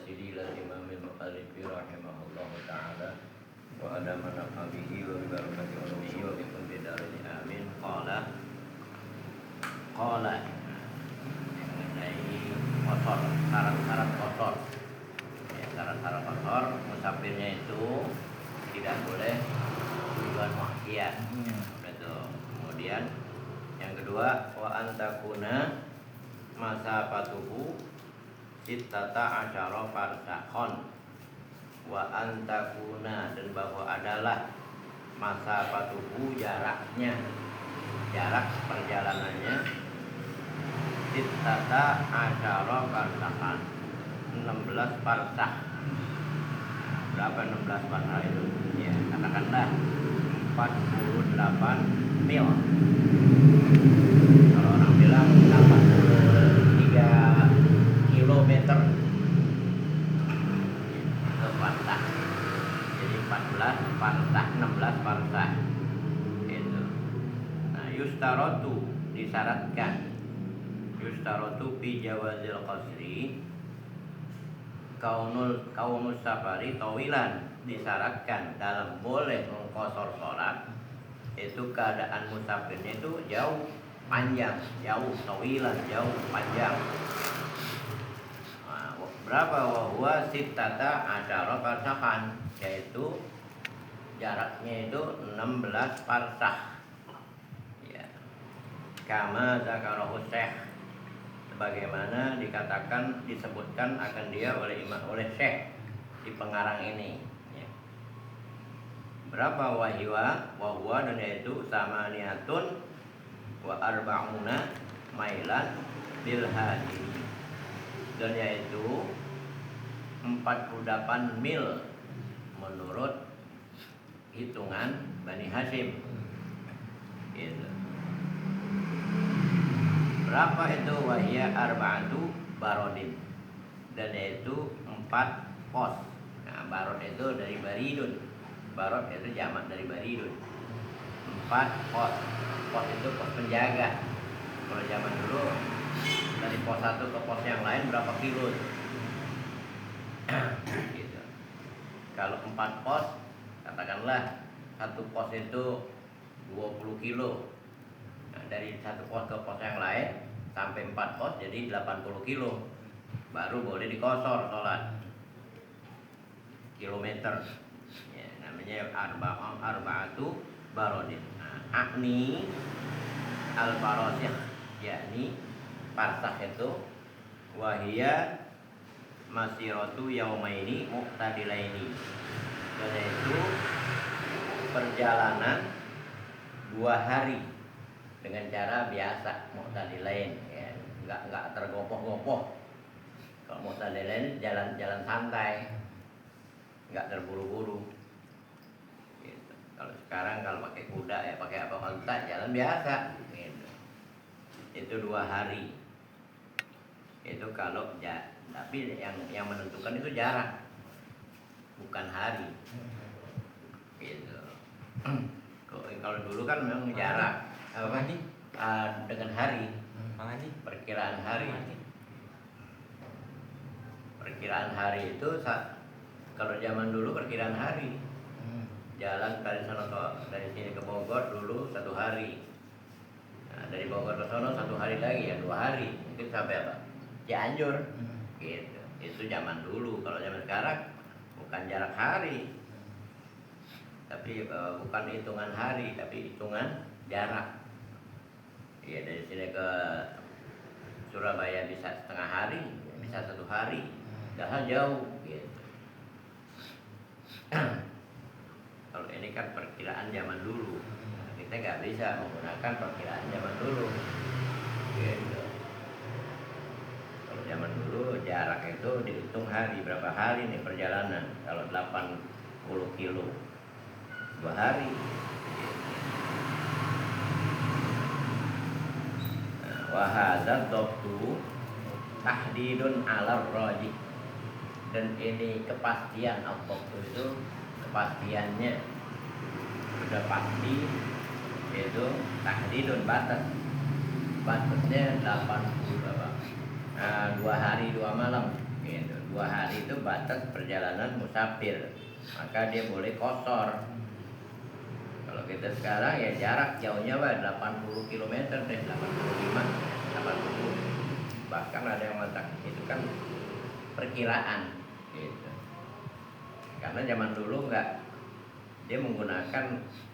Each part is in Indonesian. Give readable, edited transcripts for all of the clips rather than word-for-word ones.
mujassidi lil imam al-mu'allif rahimahullahu ta'ala wa ala man nafabihi wa bi barakati ulumihi wa bi kulli darin amin. Qala mengenai kotor, syarat-syarat kotor. Ya, syarat-syarat kotor musafirnya itu tidak boleh tujuan maksiat. Betul. Kemudian yang kedua, wa antakuna masafatuhu sittata asyara farsakhon. Wa antakuna, dan bahwa adalah masafatuhu, jaraknya, jarak perjalanannya, sittata asyara farsakhan, 16 farsakh. Berapa 16 farsakh itu? Ya, katakanlah 48 mil. Kalau orang bilang 83 kilometer itu farsakh. Jadi 14 farsakh, 16 farsakh itu. Nah, yustarotu, disyaratkan, yustarotu fi jawazil qasri kaunus safari tawilan, disyaratkan dalam boleh mengqasar sholat itu keadaan musafirnya itu jauh, panjang, jauh, tawilan, jauh, panjang. Nah, berapa? Wahwa sittata asyara farsakhan, yaitu jaraknya itu 16 farsakh. Ya. Kama zakarahu Syekh, sebagaimana disebutkan akan dia oleh Syekh di pengarang ini. Ya. Berapa? Wahwa, dan yaitu samaniyatun wa arba'una mailan bil hadi, dan yaitu 48 mil menurut hitungan Bani Hashim. Gitu. Berapa itu? Wahya arba'atu barodin, dan yaitu 4 pos. Nah, barod itu dari baridun. Barod itu jamak dari baridun. 4 pos. Pos itu pos penjaga. Kalau zaman dulu dari pos satu ke pos yang lain berapa kilo? Gitu. Kalau 4 pos, katakanlah satu pos itu 20 kilo. Nah, dari satu pos ke pos yang lain sampai 4 pos jadi 80 kilo. Baru boleh dikosor sholat kilometer. Ya, namanya arba'atu barodin. Nah, akni al-farasih, yakni farsakh itu wahia masiratu yaumaini muqtadilaini, dan itu perjalanan 2 hari dengan cara biasa, muqtadilain, ya, enggak tergopoh-gopoh. Kalau muqtadilain jalan-jalan santai, enggak terburu-buru. Gitu. Kalau sekarang kalau pakai kuda, ya pakai apa, onta, jalan biasa. Gitu. Itu 2 hari. Itu kalau tapi yang menentukan itu jarak, bukan hari. Gitu. Kalau dulu kan memang jarak. Apa nih? Dengan hari. Perkiraan hari. Perkiraan hari itu kalau zaman dulu perkiraan hari. Jalan dari sini ke Bogor dulu 1 hari. Nah, dari Bogor ke sono 1 hari lagi, ya 2 hari. Mungkin sampai apa? Cianjur. Gitu. Itu zaman dulu. Kalau zaman sekarang bukan jarak hari. Tapi bukan hitungan hari, tapi hitungan jarak. Ya, dari sini ke Surabaya bisa setengah hari, bisa 1 hari. Dah jauh gitu. Kalau ini kan perkiraan zaman dulu. Kita nggak bisa menggunakan perkiraan zaman dulu. Gitu. Kalau zaman dulu jarak itu dihitung hari, berapa hari nih perjalanan. Kalau 80 kilo 2 hari. Wahada doktu tahdidun alar rajih, dan ini kepastian al-doktu itu kepastiannya sudah pasti, yaitu tahdidun batasnya 80 2 hari 2 malam, gitu. 2 2 hari itu batas perjalanan musafir, maka dia boleh qashar. Kalau kita sekarang ya jarak jauhnya 80 km deh, 85, 80. Bahkan ada yang mengatakan itu kan perkiraan gitu. Karena zaman dulu enggak, dia menggunakan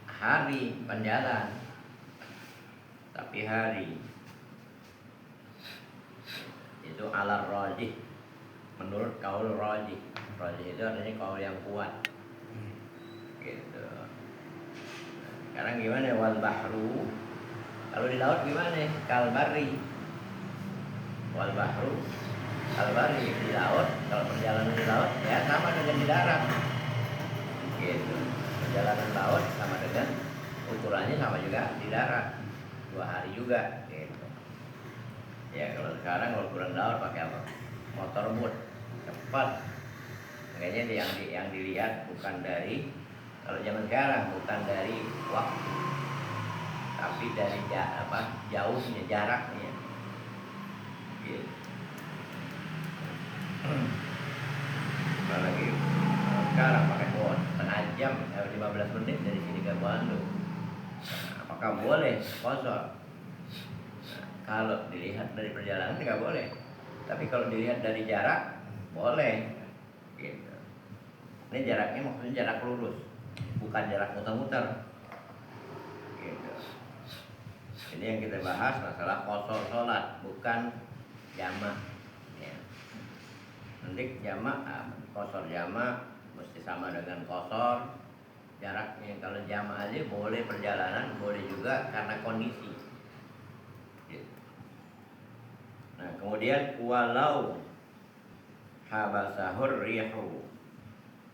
hari penjalan, tapi hari itu ala rajih, menurut kaul rajih. Rajih itu artinya kaul yang kuat gitu. Sekarang gimana wal bahru, kalau di laut gimana kalbari, wal bahru kalbari, di laut kalau perjalanan di laut ya sama dengan di darat gitu. Perjalanan laut sama dengan ukurannya sama juga di darat, 2 hari juga gitu. Ya kalau sekarang kalau ukuran laut pakai apa? Motorboat cepat. Makanya yang dilihat bukan dari, kalau zaman sekarang bukan dari waktu, tapi dari jauhnya, jaraknya gitu. Apalagi sekarang pakai boat setengah jam, 15 menit dari sini ke Bandung. Apakah boleh qashar? Kalau dilihat dari perjalanan nggak boleh, tapi kalau dilihat dari jarak boleh gitu. Ini jaraknya maksudnya jarak lurus, bukan jarak muter-muter gitu. Ini yang kita bahas masalah qashar sholat, bukan jamak ya. Nanti jamak, qashar jamak mesti sama dengan qashar jaraknya. Kalau jamak aja boleh perjalanan, boleh juga karena kondisi gitu. Nah kemudian walau habasahur rihu,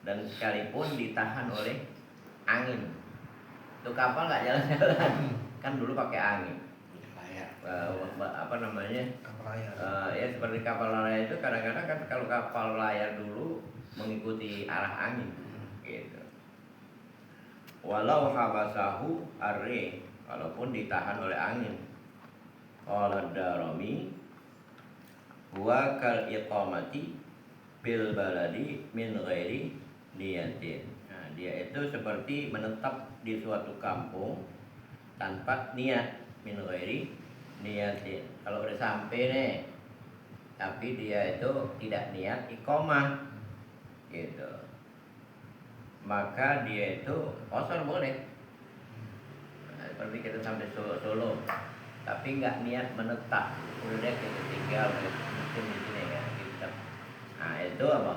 dan sekalipun ditahan oleh angin. Itu kapal nggak jalan-jalan, kan dulu pakai angin. Apa namanya? Kapal layar. Ya seperti kapal layar itu kadang-kadang kan kalau kapal layar dulu mengikuti arah angin gitu. Walau habasahu arre, walaupun ditahan oleh angin. Qala Darimi wa kal iqamati bil baladi min ghairi niyatin. Nah, dia itu seperti menetap di suatu kampung tanpa niat, min ghairi niyatin. Kalau udah sampai nih tapi dia itu tidak niat iqamah gitu, maka dia itu qashar boleh. Nah, seperti kita sampai Solo tapi nggak niat menetap, udah kita tinggal mungkin di sini ya kita. Nah itu apa?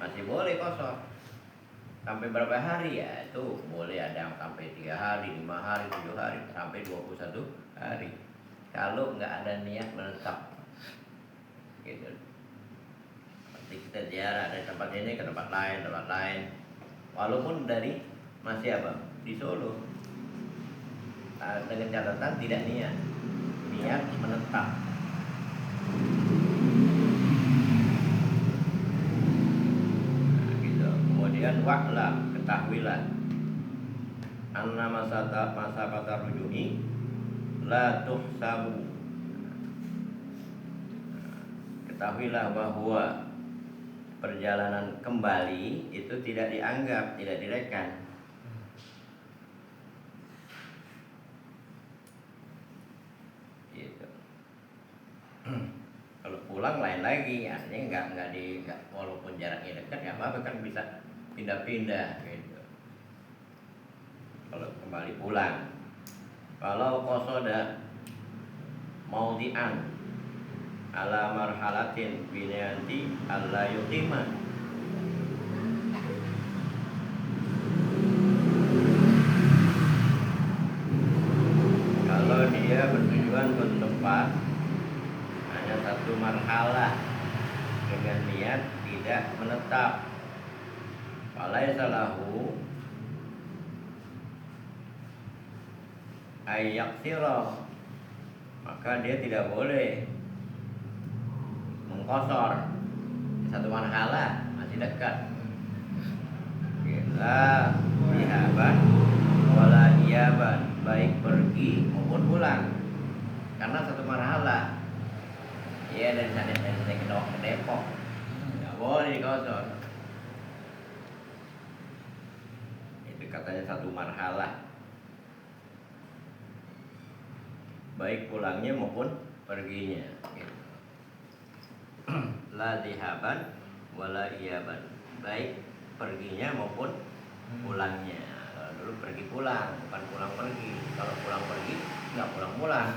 Masih boleh qashar. Sampai berapa hari ya itu boleh, ada yang sampai 3 hari, 5 hari, 7 hari, sampai 21 hari. Kalau nggak ada niat menetap gitu. Nanti kita ziarah dari tempat ini ke tempat lain, walaupun dari masih apa? Di Solo. Dengan catatan tidak niat menetap. Nah, gitu. Kemudian wa'lam, ketahuilah anna masa rujui la tuhsabu. Ketahuilah bahwa perjalanan kembali itu tidak dianggap, tidak direkan. Gitu. Kalau pulang lain lagi, artinya enggak, walaupun jaraknya dekat ya apa kan bisa pindah-pindah gitu. Kalau kembali pulang, kalau qasada maudi'an ala marhalatin binianti alla yuqima, kalau dia bertujuan ke tempat hanya satu marhalah dengan niat tidak menetap, falaisa lahu ayyaksira, maka dia tidak boleh mengqashar satu marhalah, masih dekat. Bila ihaban wala iyaban, baik pergi maupun pulang, karena satu marhalah. Ya dari sana ke Depok, nggak boleh dikosor. Itu katanya satu marhalah, baik pulangnya maupun perginya. Gitu. La dihaban wala iyaban, baik perginya maupun pulangnya. Kalau dulu pergi pulang, bukan pulang pergi. Kalau pulang pergi nggak pulang pulang.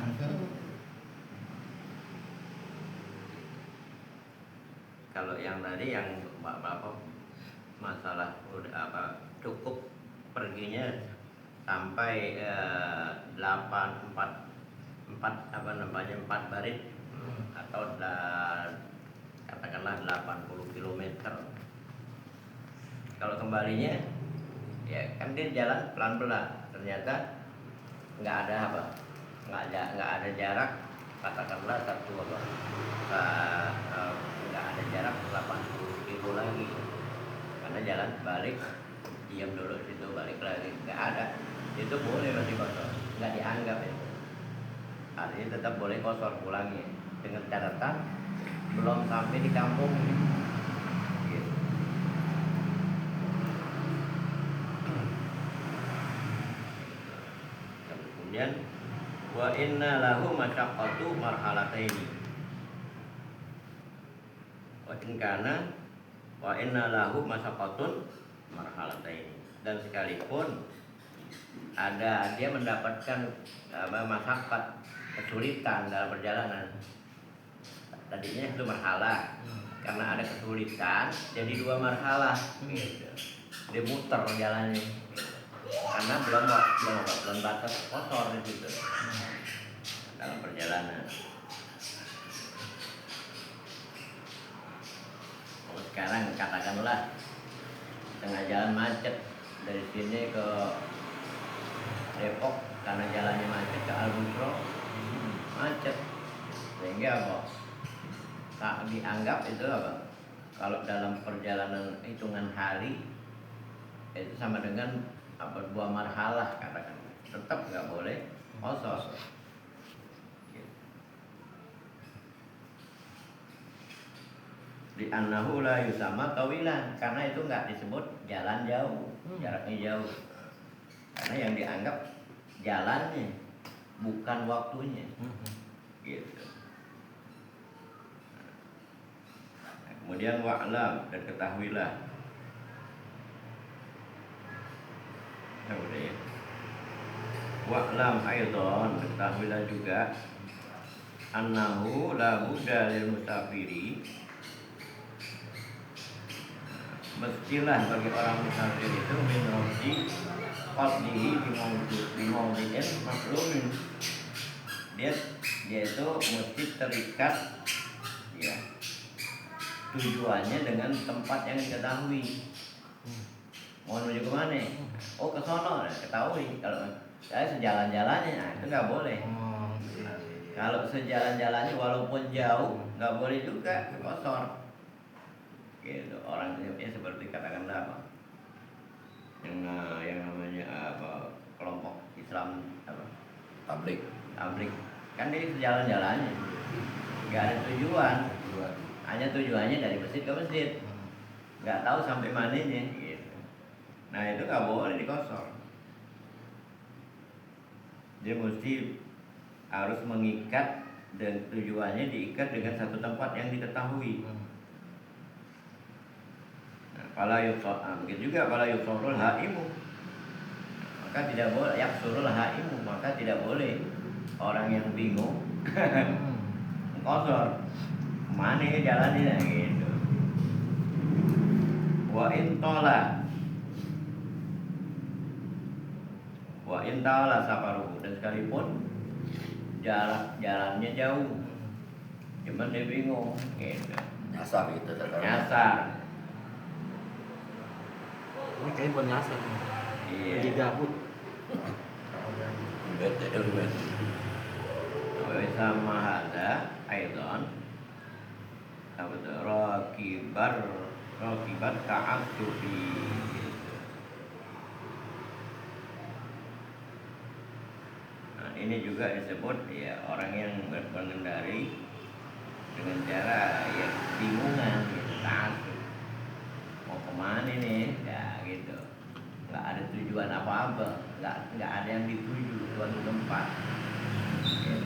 Kalau yang tadi yang apa masalah udah apa cukup perginya sampai 4 barit atau katakanlah 80 km. Kalau kembalinya ya kan dia jalan pelan-pelan, ternyata nggak ada apa, nggak ada jarak, katakanlah nggak ada jarak 80 kilo lagi, karena jalan balik, diam dulu situ balik lagi, nggak ada, itu boleh masih kosor, nggak dianggap itu, artinya tetap boleh kosor pulangnya dengan catatan belum sampai di kampung. Gitu. Kemudian wa inna lahu masyaqqatu marhalataini. Wa inna lahu masyaqqatun marhalataini. Dan sekalipun ada dia mendapatkan masyaqqat, kesulitan dalam perjalanan. Tadinya itu marhalah, karena ada kesulitan jadi 2 marhalah. Gitu. Dia muter jalannya. Karena belum batas kotor di situ dalam perjalanan. Sekarang katakanlah tengah jalan macet dari sini ke Depok, karena jalannya macet ke Al-Busro macet, sehingga apa? Tak dianggap itu apa? Kalau dalam perjalanan hitungan hari itu sama dengan apa 2 marhalah, katakan tetap nggak boleh kosor. Di annahu la yusama tawilan, karena itu nggak disebut jalan jauh, jaraknya jauh, karena yang dianggap jalannya bukan waktunya. Gitu. Nah, kemudian wa'lam, dan ketahuilah. Udah ya. Wa'lam aidon, ketahuilah juga annahu la budda lil musafiri, mestilah bagi orang musafir itu min rabbi qadlihi bi mawdi'in maklumin, dia itu mesti terikat ya tujuannya dengan tempat yang diketahui. Mau menuju ke mana? Oh, ke sono, ketahui. Kalau saya sejalan-jalannya, nah, itu nggak boleh. Kalau sejalan-jalannya walaupun jauh, nggak boleh juga kosor. Gitu. Orang ya, seperti katakanlah apa? Yang namanya apa? Kelompok Islam apa? Tablik. Kan dia sejalan-jalannya, nggak ada tujuan. Hanya tujuannya dari masjid ke masjid, nggak tahu sampai mananya. Gitu. Nah itu nggak boleh dikosor. Dia mesti harus mengikat, dan tujuannya diikat dengan satu tempat yang diketahui. Nah, begitu juga pala yusorul haimu, maka tidak boleh yaksurul haimu, maka tidak boleh orang yang bingung kosor, mana ya jalannya gitu. Wa intala safaruhu, dan sekalipun jalannya jauh, cuman dia bingung gitu. Nyasar gitu, Nyasar. Ini kayaknya buat nyasar. Iya. Lagi gabut. bete. Wa sama hada aidon rakibat ta'assufi. Nah, ini juga disebut ya orang yang mengendari dengan cara ya bingungan gitu, ta'assuf. kemana nih, ya gitu. Nggak ada tujuan apa-apa, nggak ada yang dituju suatu tempat. Gitu.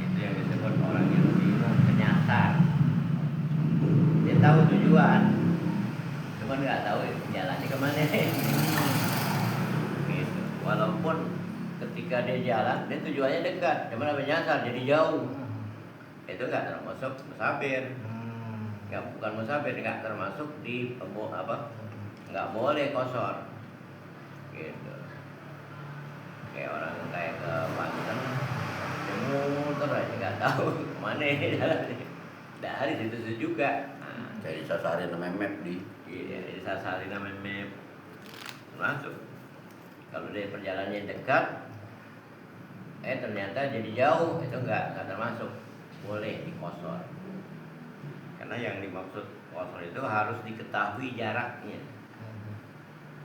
Itu yang disebut orang yang bingung, penyasar. Dia tahu tujuan, cuman nggak tahu jalannya kemana. Gitu. Walaupun ketika dia jalan, dia tujuannya dekat, cuman apa nyasar jadi jauh. Itu nggak termasuk musafir. Bukan musafir, nggak termasuk di nggak boleh kosor. Gitu. Kayak orang kayak ke Banten, dia muter aja nggak tahu kemana jalannya. Dari situ juga. Jadi sasarin namanya map di. Iya, disasarin namanya map. Masuk. Kalau dia perjalanannya dekat, ternyata jadi jauh, itu nggak termasuk, boleh dikosor. Karena yang dimaksud kosor itu harus diketahui jaraknya,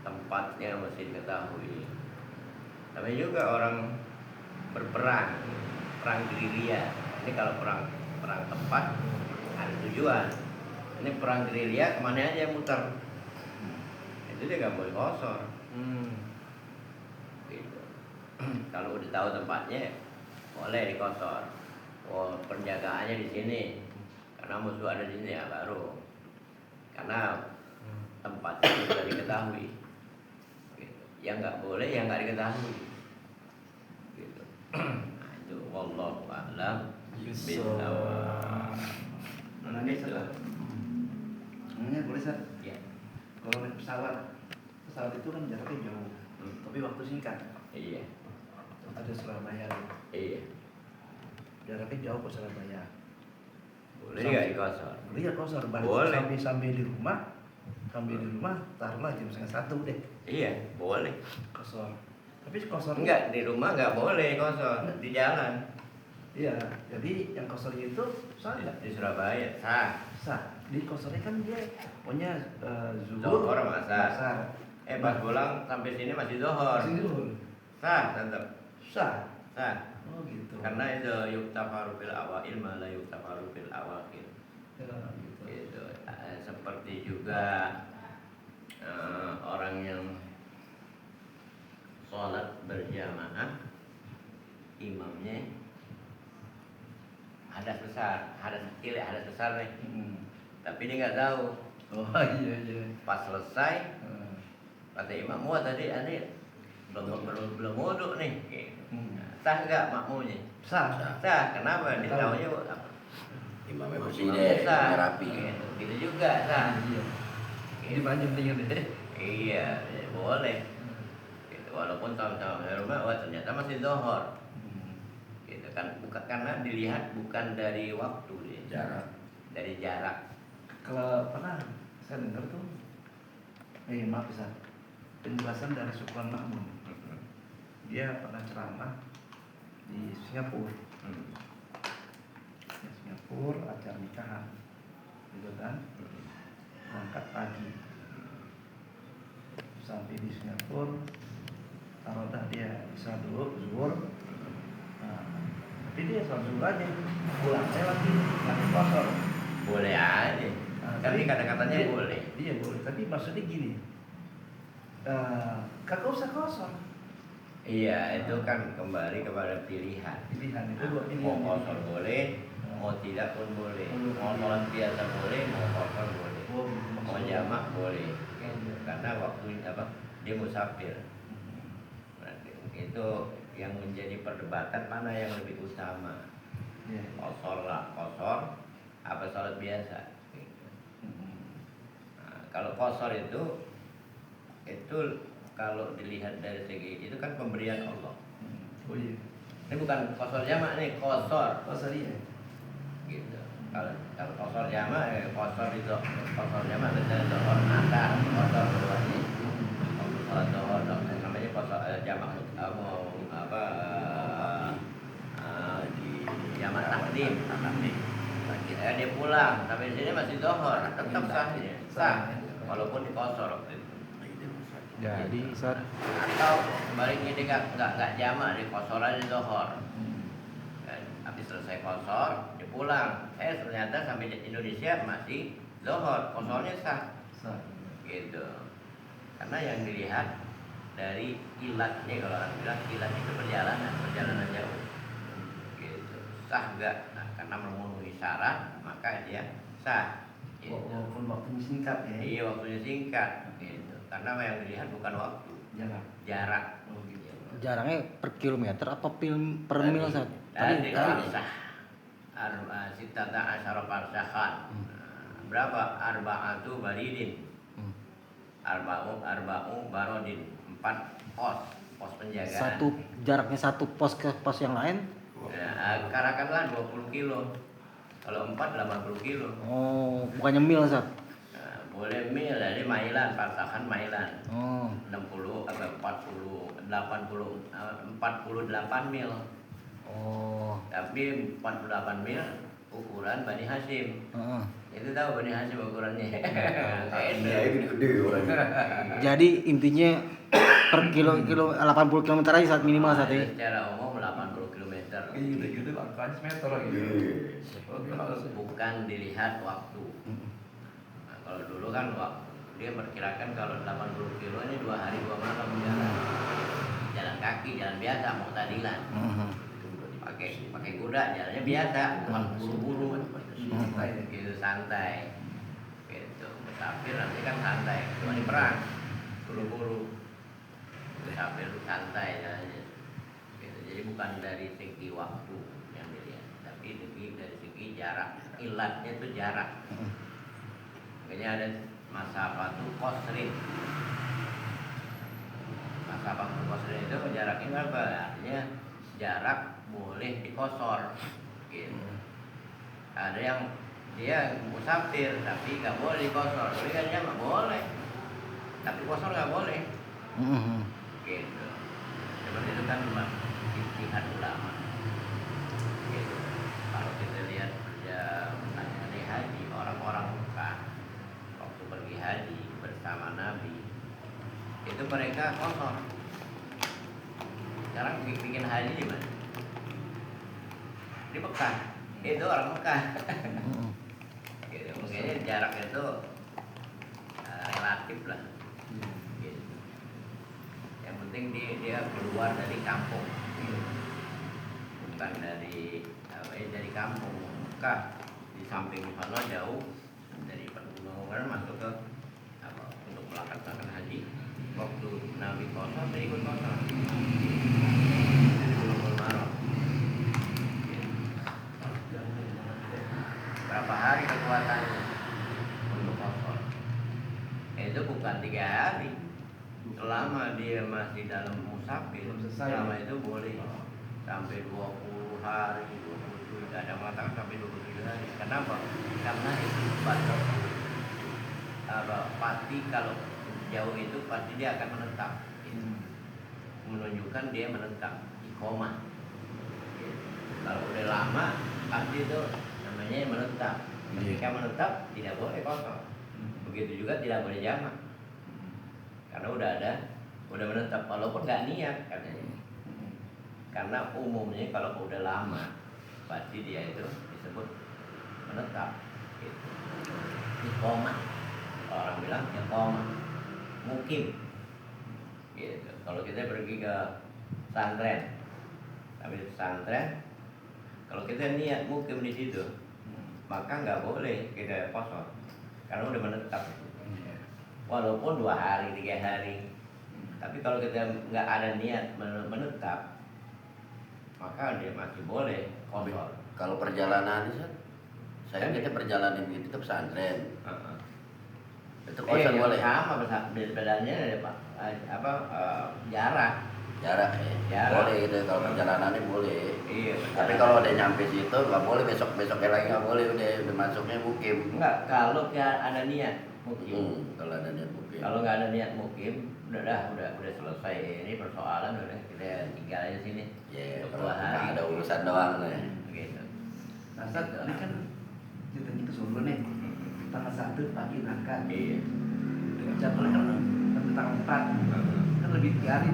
tempatnya mesti diketahui. Tapi juga orang berperang, perang gerilya. Ini kalau perang tempat ada tujuan. Ini perang gerilya kemana aja yang muter, itu dia nggak boleh kosor. Gitu. Kalau udah tahu tempatnya boleh dikosor. Oh, penjagaannya di sini karena musuh ada di sini, ya baru. Karena tempatnya sudah diketahui. Gitu. Yang nggak boleh yang nggak diketahui. Gitu. Nah, itu wallahu a'lam bishawab. Gitu. Sebenarnya boleh Sat. Ya. Kalau naik pesawat itu kan jaraknya jauh, tapi waktu singkat. Iya. Ada Surabaya gitu. Iya. Jaraknya jauh ke Surabaya. Boleh nggak dikosor? Iya kosor. Boleh. Sambil di rumah, taruhlah jam 1:30 deh. Iya, boleh. Kosor. Tapi kosor Enggak, di rumah nggak boleh kosor, di jalan. Iya, jadi yang kosornya itu sah nggak? Di Surabaya sah. Sah. Di kosornya kan dia pokoknya Zuhur sama asar. asar. Pas pulang sampai sini masih zuhur. Masih zuhur. Sah tetap. Sah. Sah. Oh gitu. Karena itu yuktafaru fil awail ma la yuktafaru fil awakhir. Ya, gitu. Gitu. Seperti juga orang yang sholat berjamaah, imamnya hadas besar, hadas kecil, hadas besar nih. Tapi dia nggak tahu. Oh iya. Pas selesai, kata imam, wah tadi belum wudhu nih. Sah nggak makmunya? Sah. Sah. Kenapa? Dia tahunya apa? Imamnya bersih Imamnya deh, sah. rapi. Gitu juga sah. Iya. Gitu. Di panjang tinggal deh. Iya, boleh. Gitu. Walaupun tahu-tahu di rumah, wah ternyata masih zuhur. Gitu kan, bukan karena dilihat bukan dari waktu dia. Jarak. Dari jarak. Kalau pernah saya dengar tuh, maaf Ustaz, penjelasan dari Supran Mahmud. Dia pernah ceramah di Singapura. Di Singapura acara nikahan, gitu kan? Berangkat pagi, sampai di Singapura, taruhlah dia bisa dulu zuhur. Nah, tapi dia sholat zuhur aja, pulangnya lagi kosor. Boleh aja. Tapi kata-katanya boleh. Iya boleh, tapi maksudnya gini, kagak usah kosor. Iya, itu kan kembali kepada pilihan. Pilihan itu dua pilihan. Mau kosor boleh, mau tidak pun boleh. Mau sholat biasa boleh, mau kosor boleh. Mau jamak boleh. Gitu. Karena waktu dia musafir. Nanti, itu yang menjadi perdebatan mana yang lebih utama. Kosor lah, kosor apa sholat biasa. Nah, kalau kosor itu kalau dilihat dari segi itu kan pemberian Allah. Oh iya. Ini bukan kosor jamak nih, kosor. Kosor iya. Gitu. Kalau kosor jamak, kosor itu kosor jamak misalnya dohor asar, kosor keduanya. Kalau dohor namanya kosor jamak di jamak takdim. Dia pulang, tapi di sini masih dohor, tetap sah dia. Sah, walaupun dikosor. Jadi Ustaz, Atau sebaliknya dia nggak jamak, dia kosor aja dohor. Habis selesai kosor, dia pulang. Ternyata sampai di Indonesia masih dohor, kosornya sah. gitu. Karena yang dilihat dari ilatnya, kalau orang bilang ilat itu perjalanan jauh gitu. Sah nggak? Nah, karena memenuhi syarat maka dia sah gitu. Walaupun waktunya singkat ya. Iya, waktunya singkat gitu. Karena yang dilihat bukan waktu, jarak. Oh, gitu. Jaraknya per kilometer apa per mil Ustaz? Tadi sah sitata asyara farsakhan. Berapa? Arba'atu baridin. Arba'u barodin. 4 pos penjagaan. Jaraknya satu pos ke pos yang lain? Ya, katakanlah 20 kilo. Kalau 4 80 kilo. Oh, bukannya mil Ustaz? Nah, boleh mil, jadi mailan, farsakhan mailan. Oh. 60 atau 48 mil. Oh. Tapi 48 mil ukuran Bani Hashim. Itu tahu Bani Hashim ukurannya. Iya, gede-gede orangnya. Jadi intinya per kilo 80 km aja saat minimal saat ini. Secara umum 80 km. Gitu angkanya semeter lagi. Bukan dilihat waktu. Nah, kalau dulu kan dia perkirakan kalau 80 kilo ini 2 hari 2 malam jalan kaki, jalan biasa, muktadilan. Pakai kuda, jalannya biasa, bukan buru-buru. Gitu santai. Gitu. Musafir nanti kan santai, cuma di perang buru-buru. Musafir santai jalannya. Gitu. Jadi bukan dari segi waktu yang dilihat, tapi dari segi jarak. Ilatnya itu jarak. Makanya ada masafatu qasrin. Masafatu qasrin itu jaraknya apa? Artinya jarak boleh dikosor gitu. Ada yang dia musafir tapi nggak boleh dikosor, tapi kan dia nggak boleh, tapi kosor nggak boleh gitu. Seperti itu kan ijtihad ulama gitu. Kalau kita lihat mengenai haji, orang-orang Mekah waktu pergi haji bersama Nabi itu mereka kosor. Sekarang bikin haji di mana? Di Mekah. Itu orang Mekah. Gitu. Makanya jarak itu relatif lah. Gitu. Yang penting dia keluar dari kampung. Gitu. Bukan dari kampung. Mekah di samping sana jauh dari pegunungan masuk ke untuk melaksanakan haji. Waktu Nabi kosor, dia ikut kosor. Berapa hari kekuatannya untuk kosor? Itu bukan 3 hari. Selama dia masih dalam musafir, selama itu boleh sampai 20 hari, 27, ada mengatakan sampai 27 hari. Kenapa? Karena itu pasti kalau jauh itu pasti dia akan menetap. Menunjukkan dia menetap, iqomah. Kalau udah lama pasti itu namanya menetap. Ketika menetap tidak boleh kosor. Begitu juga tidak boleh jamak. Karena udah menetap walaupun nggak niat katanya. Karena umumnya kalau udah lama pasti dia itu disebut menetap. Gitu. Iqomah. Orang bilang iqomah. Mukim. Gitu. Kalau kita pergi ke pesantren, tapi pesantren, kalau kita niat mukim di situ, maka nggak boleh kita kosor, karena udah menetap. Walaupun 2 hari, 3 hari, tapi kalau kita nggak ada niat menetap, maka dia masih boleh kosor. Kalau perjalanan kita perjalanan itu pesantren. Itu kosor boleh. Sama bedanya jarak. Jarak ya. Boleh gitu kalau perjalanannya boleh. Iya. Tapi kalau udah nyampe situ nggak boleh, besoknya lagi nggak boleh, udah masuknya mukim. Enggak, kalau ada niat mukim. Kalau ada niat mukim. Kalau nggak ada niat mukim, udah selesai ini persoalan, udah kita tinggal aja sini. Ya, Untuk kalau 2 hari. ada urusan doang nih. Gitu. Nah, Ustaz, ini kan ceritanya ke Solo nih. Tanggal 1 pagi berangkat. Iya. Jadwalnya kan tanggal 4. Kan lebih 3 hari.